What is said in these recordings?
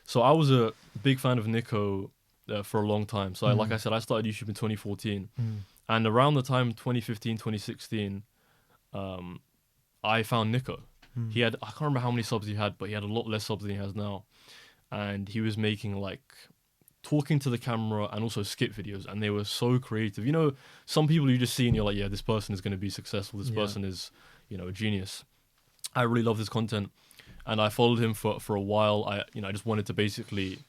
So I was a big fan of Niko for a long time. So like I said, I started YouTube in 2014. And around the time 2015, 2016, I found Niko. He had, I can't remember how many subs he had, but he had a lot less subs than he has now. And he was making like talking to the camera and also skit videos, and they were so creative. You know, some people you just see and you're like, yeah, this person is going to be successful. This person is, you know, a genius. I really love his content, and I followed him for a while. I just wanted to basically,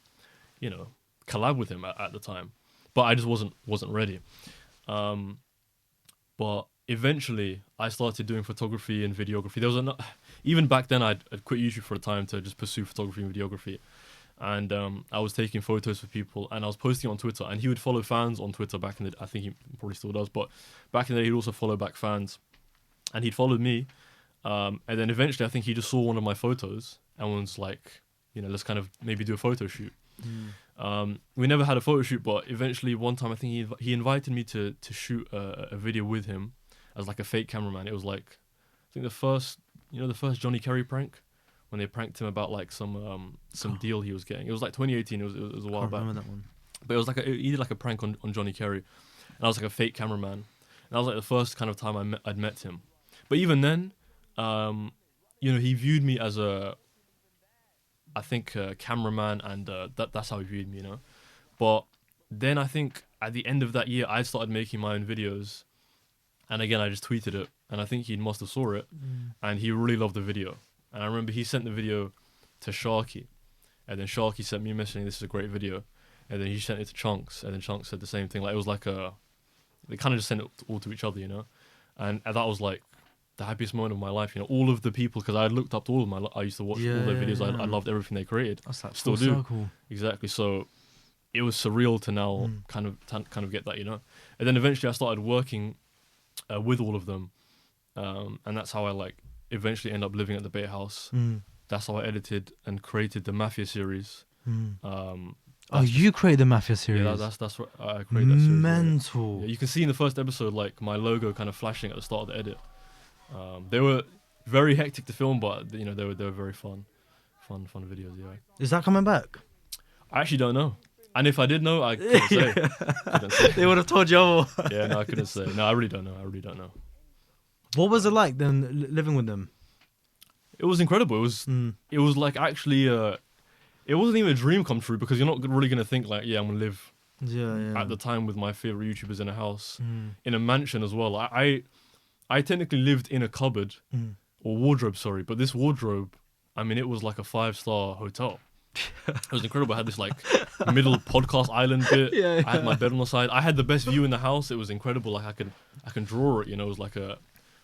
you know, collab with him at the time, but I just wasn't ready. But eventually, I started doing photography and videography. There was even back then, I'd quit YouTube for a time to just pursue photography and videography. And I was taking photos for people, and I was posting on Twitter. And he would follow fans on Twitter back in the. I think he probably still does, but back in the day, he'd also follow back fans, and he'd followed me. And then eventually, I think he just saw one of my photos and was like, you know, let's kind of maybe do a photo shoot. We never had a photo shoot, but eventually one time I think he invited me to shoot a video with him as like a fake cameraman. It was like, I think the first Johnny Kerry prank, when they pranked him about like some deal he was getting. It was like 2018. It was a while back. I remember that one. But it was like he did like a prank on Johnny Kerry, and I was like a fake cameraman. And that was like the first kind of time I'd met him. But even then, you know, he viewed me as a cameraman, and that's how he viewed me, you know. But then I think at the end of that year, I started making my own videos, and again I just tweeted it, and I think he must have saw it, and he really loved the video. And I remember he sent the video to Sharky, and then Sharky sent me a message saying this is a great video, and then he sent it to Chunks, and then Chunks said the same thing. Like it was like they kind of just sent it all to each other, you know. And that was like the happiest moment of my life, you know. All of the people, because I looked up to all of them. I used to watch all their videos. I loved everything they created. That's like still full do. circle. Exactly. So it was surreal to now kind of get that, you know. And then eventually I started working with all of them, and that's how I like eventually end up living at the Bait House. That's how I edited and created the Mafia series. You created the Mafia series? Yeah, that's what I created that series. Mental. Yeah, you can see in the first episode like my logo kind of flashing at the start of the edit. They were very hectic to film, but you know they were very fun videos. Yeah. Is that coming back? I actually don't know, and if I did know, I couldn't say. Couldn't say. They would have told you. Yeah, no, I couldn't say. No, I really don't know. What was it like then living with them? It was incredible. It was like actually, it wasn't even a dream come true, because you're not really gonna think like, yeah, I'm gonna live. Yeah. At the time with my favorite YouTubers in a house, in a mansion as well. I technically lived in a cupboard or wardrobe, sorry, but this wardrobe, I mean, it was like a 5-star hotel. It was incredible. I had this like middle podcast island bit. Yeah. I had my bed on the side. I had the best view in the house. It was incredible. Like I can draw it. You know, it was like a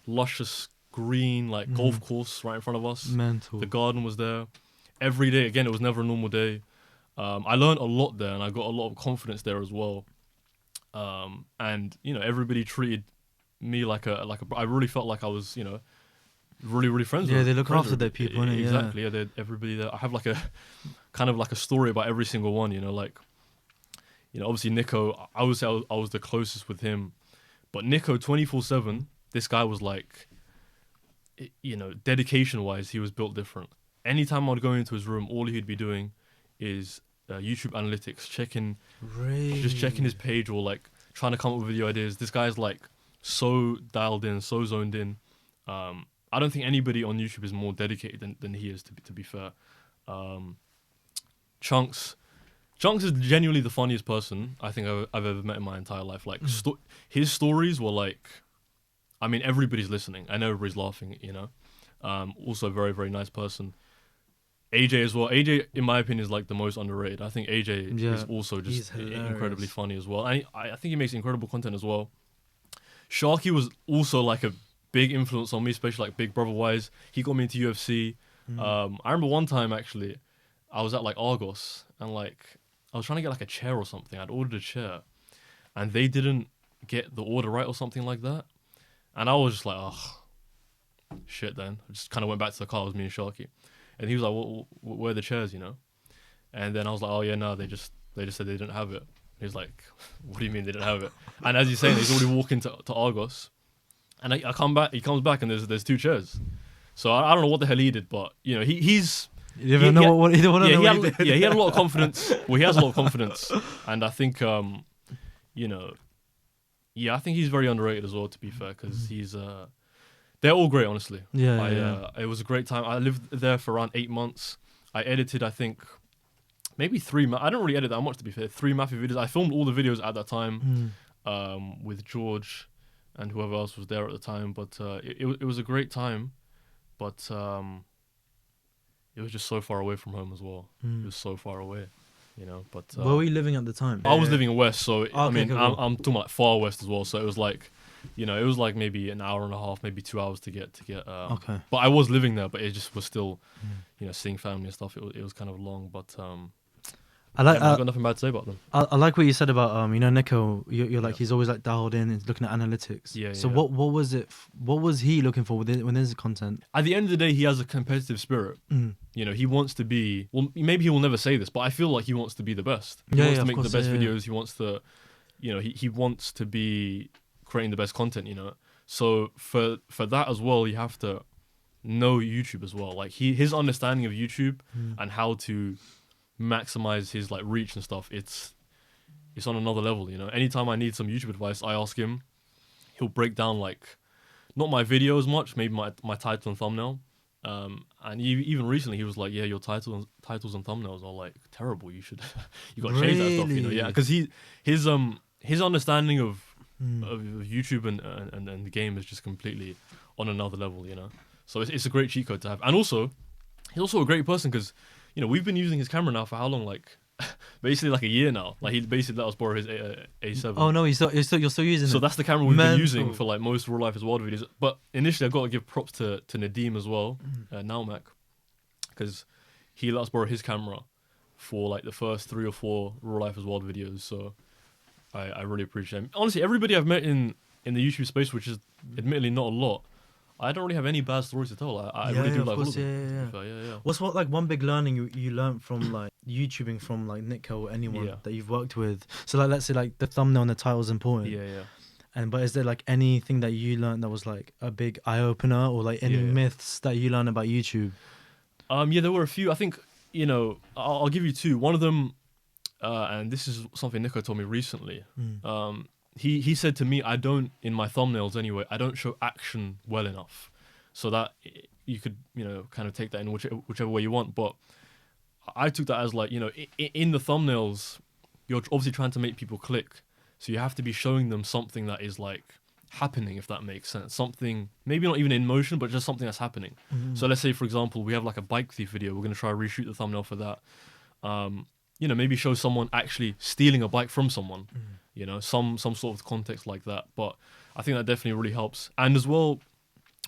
luscious green like golf course right in front of us. Mental. The garden was there. Every day, again, it was never a normal day. I learned a lot there, and I got a lot of confidence there as well. And you know, everybody treated me like a. I really felt like I was, you know, really friends with. Yeah, they look friends after with- their people, innit? Exactly. Yeah, everybody there. I have like a kind of like a story about every single one. You know, like, you know, obviously Niko. I would say I was the closest with him, but Niko 24/7. This guy was like, you know, dedication wise, he was built different. Anytime I'd go into his room, all he'd be doing is YouTube analytics, just checking his page, or like trying to come up with video ideas. This guy's like so dialed in, so zoned in. I don't think anybody on YouTube is more dedicated than he is, to be fair. Chunks is genuinely the funniest person I think I've ever met in my entire life. Like his stories were like, I mean, everybody's listening. I know everybody's laughing, you know. Also a very, very nice person. AJ as well. AJ, in my opinion, is like the most underrated. I think AJ is also just incredibly funny as well. And I think he makes incredible content as well. Sharky was also like a big influence on me, especially like Big Brother wise. He got me into UFC. I remember one time actually, I was at like Argos, and like I was trying to get like a chair or something. I'd ordered a chair, and they didn't get the order right or something like that. And I was just like, oh, shit then. I just kind of went back to the car. It was me and Sharky. And he was like, where are the chairs, you know? And then I was like, oh yeah, no, they just said they didn't have it. He's like, what do you mean they didn't have it? And as he's saying, he's already walking to Argos. And I come back, he comes back, and there's 2 chairs. So I don't know what the hell he did, but you know, he's You don't know what he he did. yeah, he had a lot of confidence. Well, he has a lot of confidence, and I think you know, yeah, I think he's very underrated as well. To be fair, because he's they're all great, honestly. Yeah. It was a great time. I lived there for around 8 months. I edited, I think, maybe I don't really edit that much, to be fair. 3 Matthew videos. I filmed all the videos at that time with George and whoever else was there at the time. But it was a great time. But it was just so far away from home as well. It was so far away, you know. But where were you living at the time? I was living in West, so I mean, cool. I'm talking about far West as well. So it was like, you know, it was like maybe an hour and a half, maybe 2 hours to get. Okay. But I was living there, but it just was still, you know, seeing family and stuff. It was kind of long, but I've got nothing bad to say about them. I like what you said about you know, Niko. You're like he's always like dialed in and looking at analytics. Yeah. So what was it? What was he looking for within his content? At the end of the day, he has a competitive spirit. You know, he wants to be. Well, maybe he will never say this, but I feel like he wants to be the best. He wants to make the best videos. He wants to, you know, he wants to be creating the best content. You know, so for that as well, you have to know YouTube as well. Like his understanding of YouTube and how to maximize his like reach and stuff, it's on another level, you know. Anytime I need some YouTube advice, I ask him. He'll break down like not my video as much, maybe my title and thumbnail. And even recently he was like, yeah, your titles and thumbnails are like terrible, you got to change that stuff, you know. Yeah, because his understanding of YouTube and the game is just completely on another level, you know. So it's a great cheat code to have. And also he's also a great person because, you know, we've been using his camera now for how long? Like, basically like a year now. Like he basically let us borrow his A7. Oh no, you're still using it. So that's the camera we've been using for like most Real Life is Wild videos. But initially, I got to give props to Nadeem as well, Naumac, because he let us borrow his camera for like the first 3 or 4 Real Life is Wild videos. So I really appreciate him. Honestly, everybody I've met in the YouTube space, which is admittedly not a lot, I don't really have any bad stories to tell. I really do like all of them. Yeah. What's like one big learning you learned from like YouTubing from like Niko or anyone that you've worked with? So like let's say like the thumbnail and the title is important. Yeah. But is there like anything that you learned that was like a big eye opener or like any myths that you learned about YouTube? Yeah, there were a few. I think, you know, I'll give you 2. One of them, and this is something Niko told me recently. He said to me, in my thumbnails anyway, I don't show action well enough. So that you could, you know, kind of take that in whichever way you want. But I took that as like, you know, in the thumbnails, you're obviously trying to make people click. So you have to be showing them something that is like happening, if that makes sense. Something, maybe not even in motion, but just something that's happening. So let's say, for example, we have like a bike thief video. We're going to try to reshoot the thumbnail for that. You know, maybe show someone actually stealing a bike from someone. You know, some sort of context like that. But I think that definitely really helps. And as well,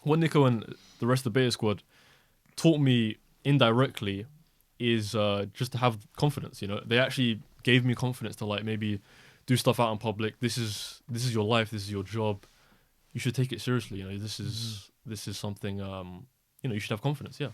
what Niko and the rest of the Beta Squad taught me indirectly is just to have confidence. You know, they actually gave me confidence to like maybe do stuff out in public. This is your life. This is your job. You should take it seriously. You know, this is something. You know, you should have confidence. Yeah.